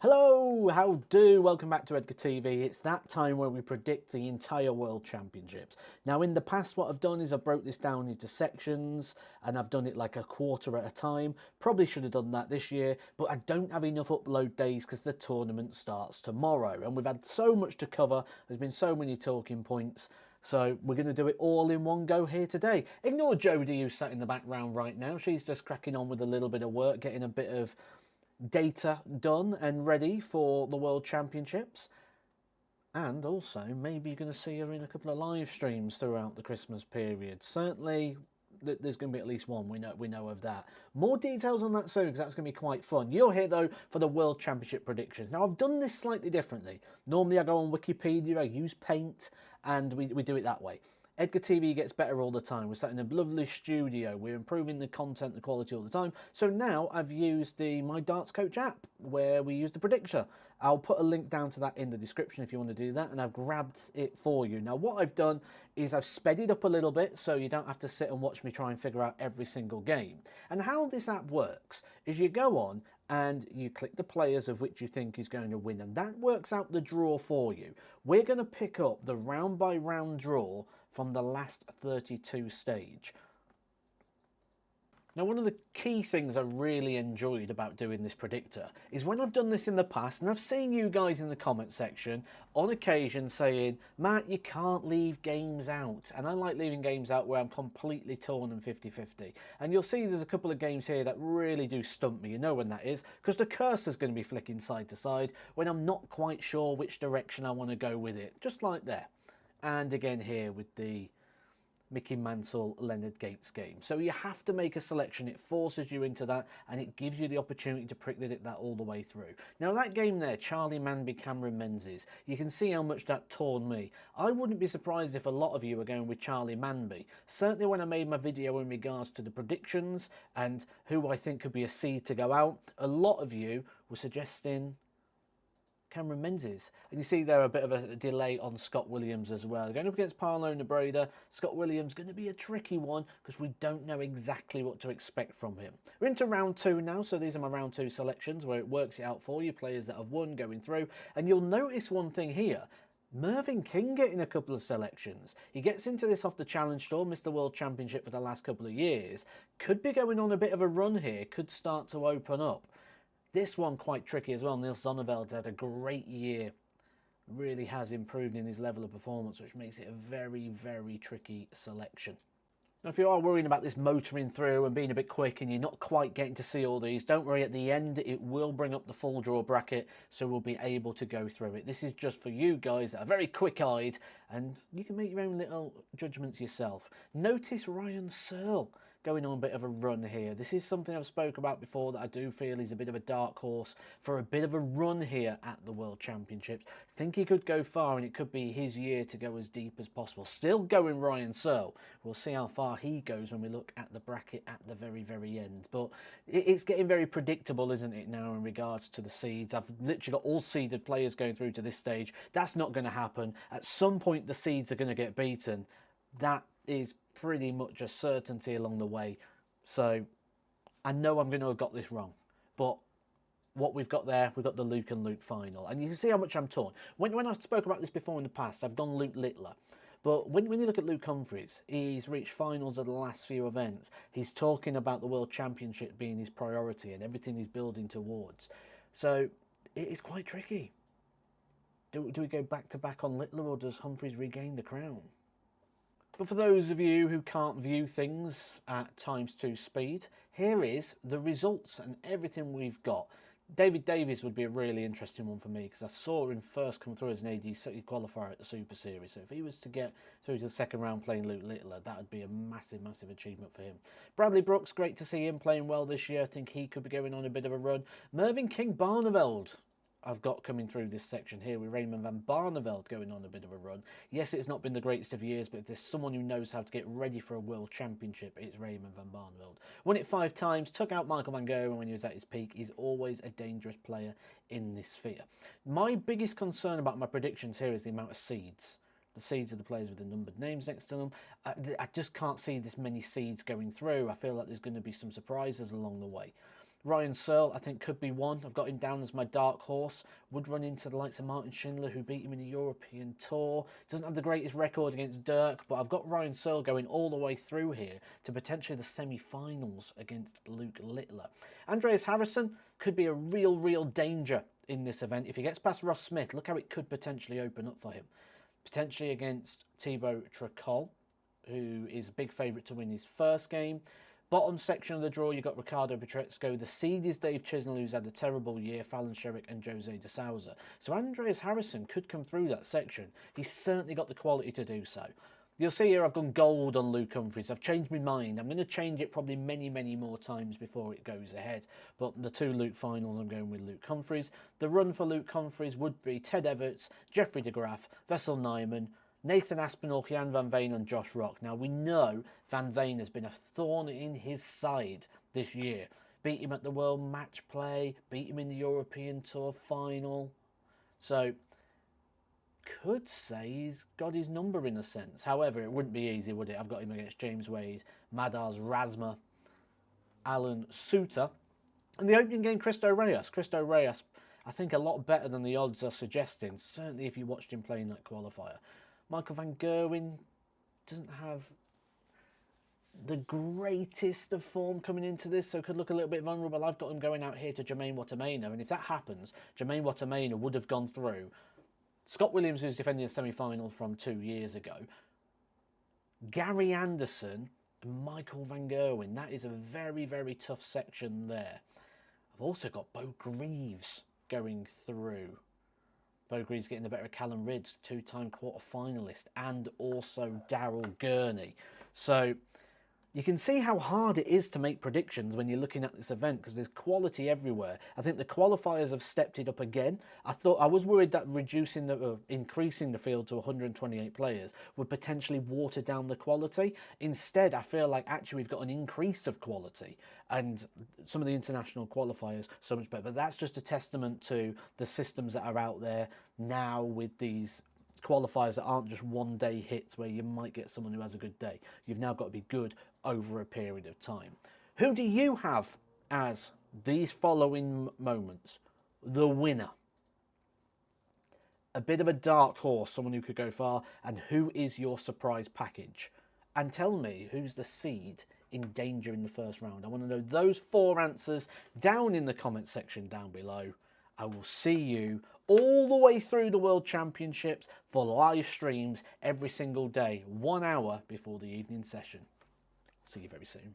Hello, how do? Welcome back to Edgar TV. It's that time where we predict the entire World Championships. Now, in the past, what I've done is I broke this down into sections and I've done it like a quarter at a time. Probably should have done that this year, but I don't have enough upload days because the tournament starts tomorrow. And we've had so much to cover. There's been so many talking points. So we're going to do it all in one go here today. Ignore Jodie, who's sat in the background right now. She's just cracking on with a little bit of work, getting a bit of data done and ready for the World Championships. And also, maybe you're going to see her in a couple of live streams throughout the Christmas period. Certainly, there's going to be at least one. We know of that. More details on that soon, because that's going to be quite fun. You're here, though, for the World Championship predictions. Now, I've done this slightly differently. Normally, I go on Wikipedia, I use Paint, and we do it that way. Edgar TV gets better all the time. We're sat in a lovely studio. We're improving the content, the quality all the time. So now I've used the My Darts Coach app where we use the predictor. I'll put a link down to that in the description if you want to do that, and I've grabbed it for you. Now what I've done is I've sped it up a little bit so you don't have to sit and watch me try and figure out every single game. And how this app works is you go on and you click the players of which you think is going to win, and that works out the draw for you. We're going to pick up the round by round draw from the last 32 stage. Now, one of the key things I really enjoyed about doing this predictor is when I've done this in the past, and I've seen you guys in the comment section on occasion saying, Matt, you can't leave games out. And I like leaving games out where I'm completely torn and 50-50. And you'll see there's a couple of games here that really do stump me. You know when that is, because the cursor's going to be flicking side to side when I'm not quite sure which direction I want to go with it. Just like there. And again here with the Mickey Mantle, Leonard Gates game. So you have to make a selection. It forces you into that, and it gives you the opportunity to predict that all the way through. Now that game there, Charlie Manby, Cameron Menzies, you can see how much that torn me. I wouldn't be surprised if a lot of you are going with Charlie Manby. Certainly when I made my video in regards to the predictions and who I think could be a seed to go out, a lot of you were suggesting Cameron Menzies. And you see there a bit of a delay on Scott Williams as well. Going up against Parlow and Nebreda, Scott Williams going to be a tricky one because we don't know exactly what to expect from him. We're into round two now, so these are my round two selections where it works it out for you, players that have won going through. And you'll notice one thing here. Mervyn King getting a couple of selections. He gets into this off the Challenge Tour, missed the World Championship for the last couple of years. Could be going on a bit of a run here, could start to open up. This one quite tricky as well. Niels Zonneveld had a great year. Really has improved in his level of performance, which makes it a very, very tricky selection. Now, if you are worrying about this motoring through and being a bit quick and you're not quite getting to see all these, don't worry, at the end it will bring up the full draw bracket, so we'll be able to go through it. This is just for you guys that are very quick-eyed, and you can make your own little judgments yourself. Notice Ryan Searle going on a bit of a run here. This is something I've spoke about before that I do feel is a bit of a dark horse for a bit of a run here at the World Championships. Think he could go far, and it could be his year to go as deep as possible. Still going Ryan Searle. We'll see how far he goes when we look at the bracket at the very, very end. But it's getting very predictable, isn't it, now in regards to the seeds? I've literally got all seeded players going through to this stage. That's not going to happen. At some point, the seeds are going to get beaten. That is pretty much a certainty along the way. So I know I'm going to have got this wrong, but what we've got there, we've got the Luke and Luke final, and you can see how much I'm torn. When I spoke about this before in the past, I've gone Luke Littler, but when you look at Luke Humphries, he's reached finals of the last few events. He's talking about the World Championship being his priority and everything he's building towards. So it is quite tricky. Do we go back to back on Littler, or does Humphries regain the crown? But for those of you who can't view things at _2 speed, here is the results and everything we've got. David Davies would be a really interesting one for me because I saw him first come through as an ADC qualifier at the Super Series. So if he was to get through to the second round playing Luke Littler, that would be a massive, massive achievement for him. Bradley Brooks, great to see him playing well this year. I think he could be going on a bit of a run. Mervyn King Barneveld, I've got coming through this section here with Raymond van Barneveld going on a bit of a run. Yes, it's not been the greatest of years, but if there's someone who knows how to get ready for a World Championship, it's Raymond van Barneveld. Won it 5 times, took out Michael van Gogh when he was at his peak. He's always a dangerous player in this sphere. My biggest concern about my predictions here is the amount of seeds. The seeds are the players with the numbered names next to them. I just can't see this many seeds going through. I feel like there's going to be some surprises along the way. Ryan Searle, I think, could be one. I've got him down as my dark horse. Would run into the likes of Martin Schindler, who beat him in the European Tour. Doesn't have the greatest record against Dirk, but I've got Ryan Searle going all the way through here to potentially the semi-finals against Luke Littler. Andreas Harrison could be a real danger in this event. If he gets past Ross Smith, look how it could potentially open up for him. Potentially against Thibaut Tricol, who is a big favourite to win his first game. Bottom section of the draw, you've got Ricardo Petresco. The seed is Dave Chisnell, who's had a terrible year, Fallon Sherrick and Jose de Souza. So Andreas Harrison could come through that section. He's certainly got the quality to do so. You'll see here I've gone gold on Luke Humphries. I've changed my mind. I'm going to change it probably many more times before it goes ahead. But the two Luke finals, I'm going with Luke Humphries. The run for Luke Humphries would be Ted Everts, Jeffrey de Graaf, Vessel Nyman, Nathan Aspinall, Jan Van Veen and Josh Rock. Now, we know Van Veen has been a thorn in his side this year. Beat him at the World Match Play, beat him in the European Tour final. So, could say he's got his number in a sense. However, it wouldn't be easy, would it? I've got him against James Wade, Madars Razma, Alan Suter. And the opening game, Cristo Reyes. Cristo Reyes, I think a lot better than the odds are suggesting, certainly if you watched him playing that qualifier. Michael van Gerwen doesn't have the greatest of form coming into this, so could look a little bit vulnerable. I've got him going out here to Jermaine Watamena, and if that happens, Jermaine Watamena would have gone through. Scott Williams, who's defending the semi-final from 2 years ago. Gary Anderson and Michael van Gerwen. That is a very tough section there. I've also got Bo Greaves going through. Bo Greaves getting the better of Callum Ridds, two-time quarter-finalist, and also Daryl Gurney. So you can see how hard it is to make predictions when you're looking at this event because there's quality everywhere. I think the qualifiers have stepped it up again. I was worried that increasing the field to 128 players would potentially water down the quality. Instead, I feel like actually we've got an increase of quality and some of the international qualifiers so much better. But that's just a testament to the systems that are out there now with these qualifiers that aren't just one-day hits where you might get someone who has a good day. You've now got to be good over a period of time. Who do you have as these following moments the winner? A bit of a dark horse, someone who could go far, and who is your surprise package? And tell me who's the seed in danger in the first round. I want to know those 4 answers down in the comment section down below. I will see you all the way through the World Championships for live streams every single day, 1 hour before the evening session. See you very soon.